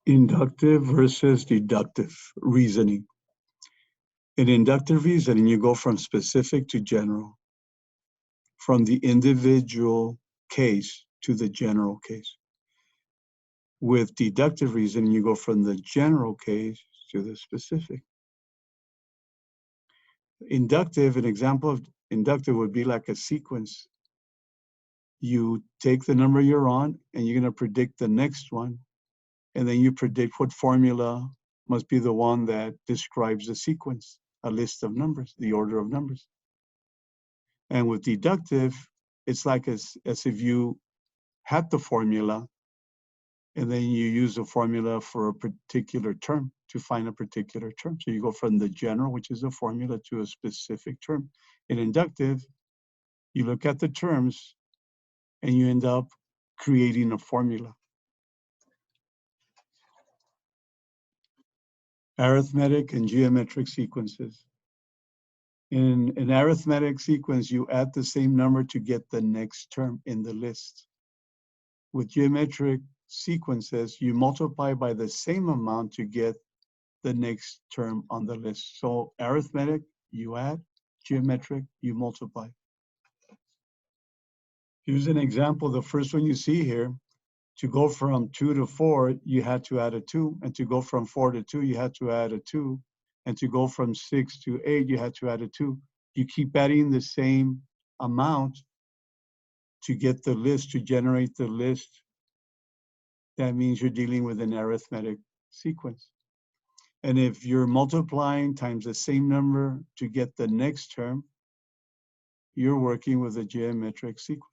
Inductive versus deductive reasoning. In inductive reasoning, you go from specific to general, from the individual case to the general case. With deductive reasoning, you go from the general case to the specific. Inductive, an example of inductive would be like a sequence. You take the number you're on and you're going to predict the next one, and then you predict what formula must be the one that describes the sequence, a list of numbers, the order of numbers. And with deductive, it's like as if you had the formula and then you use the formula for a particular term to find a particular term. So you go from the general, which is a formula, to a specific term. In inductive, you look at the terms and you end up creating a formula. Arithmetic and geometric sequences. In an arithmetic sequence, you add the same number to get the next term in the list. With geometric sequences, you multiply by the same amount to get the next term on the list. So arithmetic, you add, geometric, you multiply. Here's an example. The first one you see here, to go from 2 to 4, you had to add a 2. And to go from 4 to 2, you had to add a 2. And to go from 6 to 8, you had to add a 2. You keep adding the same amount to get the list, to generate the list. That means you're dealing with an arithmetic sequence. And if you're multiplying times the same number to get the next term, you're working with a geometric sequence.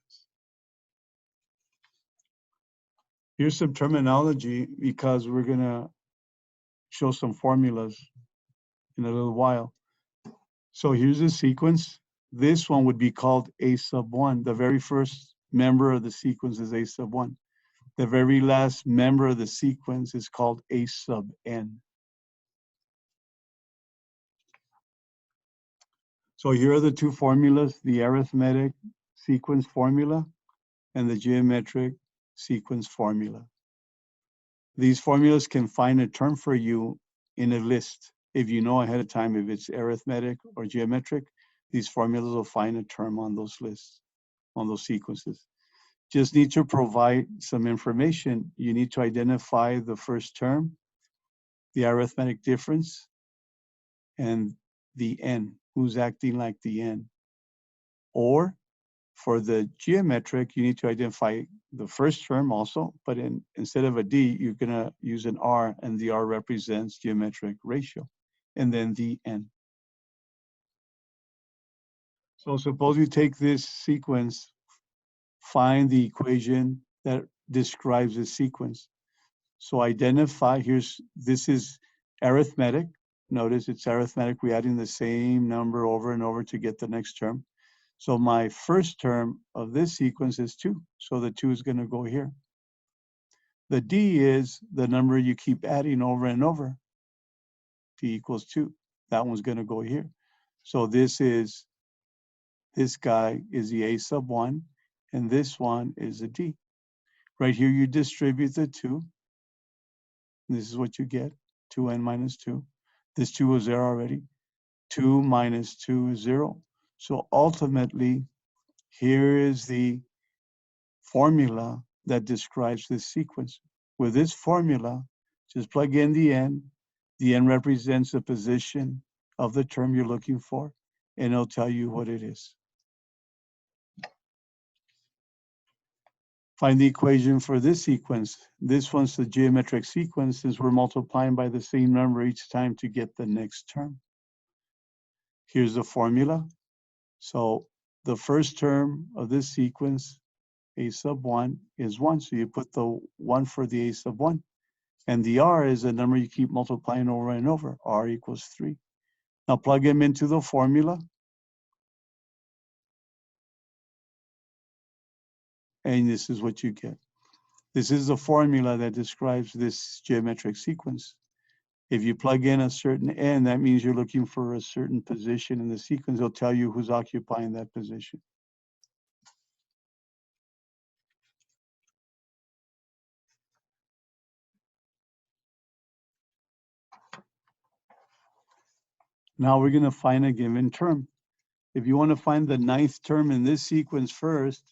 Here's some terminology because we're going to show some formulas in a little while. So here's the sequence. This one would be called A sub 1. The very first member of the sequence is A sub 1. The very last member of the sequence is called A sub n. So here are the two formulas, the arithmetic sequence formula and the geometric sequence formula. These formulas can find a term for you in a list. If you know ahead of time if it's arithmetic or geometric, these formulas will find a term on those lists, on those sequences. Just need to provide some information. You need to identify the first term, the arithmetic difference, and the n, who's acting like the n. Or for the geometric, you need to identify the first term also, but instead of a D, you're gonna use an R, and the R represents geometric ratio, and then the n. So suppose you take this sequence, find the equation that describes the sequence. So identify, this is arithmetic. Notice it's arithmetic. We're adding the same number over and over to get the next term. So my first term of this sequence is 2. So the 2 is going to go here. The D is the number you keep adding over and over. D equals 2. That one's going to go here. So this guy is the A sub 1, and this one is a D. Right here, you distribute the 2. This is what you get, 2n minus 2. This 2 was there already. 2 minus 2 is 0. So ultimately, here is the formula that describes this sequence. With this formula, just plug in the n. The n represents the position of the term you're looking for, and it'll tell you what it is. Find the equation for this sequence. This one's the geometric sequence, since we're multiplying by the same number each time to get the next term. Here's the formula. So the first term of this sequence, A sub 1, is 1. So you put the 1 for the A sub 1. And the R is a number you keep multiplying over and over. R equals 3. Now plug them into the formula. And this is what you get. This is the formula that describes this geometric sequence. If you plug in a certain n, that means you're looking for a certain position in the sequence. It'll tell you who's occupying that position. Now we're going to find a given term. If you want to find the 9th term in this sequence first,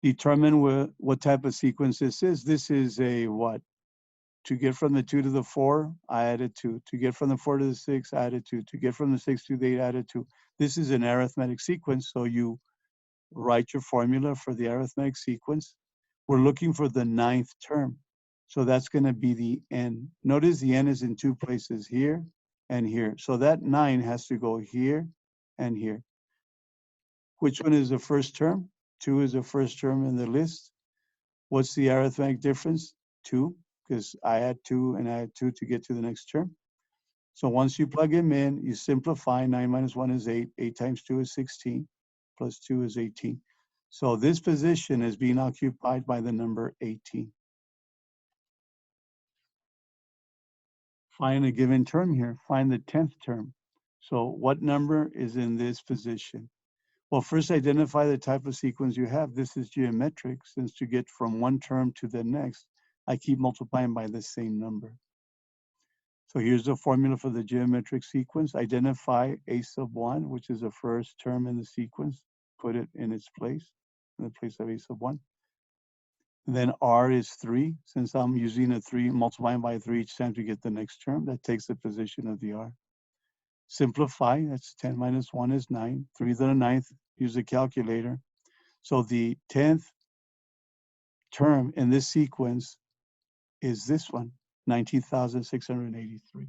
determine what type of sequence this is. This is a what? To get from the 2 to the 4, I added 2. To get from the 4 to the 6, I added 2. To get from the 6 to the 8, I added 2. This is an arithmetic sequence, so you write your formula for the arithmetic sequence. We're looking for the 9th term. So that's going to be the n. Notice the n is in 2 places, here and here. So that 9 has to go here and here. Which one is the first term? 2 is the first term in the list. What's the arithmetic difference? 2, because I add 2 and I add 2 to get to the next term. So once you plug them in, you simplify. 9 minus 1 is 8. 8 times 2 is 16. Plus 2 is 18. So this position is being occupied by the number 18. Find a given term here. Find the 10th term. So what number is in this position? Well, first identify the type of sequence you have. This is geometric. Since to get from one term to the next, I keep multiplying by the same number. So here's the formula for the geometric sequence. Identify a sub 1, which is the first term in the sequence. Put it in its place, in the place of a sub 1. And then R is 3. Since I'm using a 3, multiplying by 3 each time to get the next term, that takes the position of the R. Simplify, that's 10 minus 1 is 9. 3 to the 9th, use a calculator. So the 10th term in this sequence is this one, 19,683.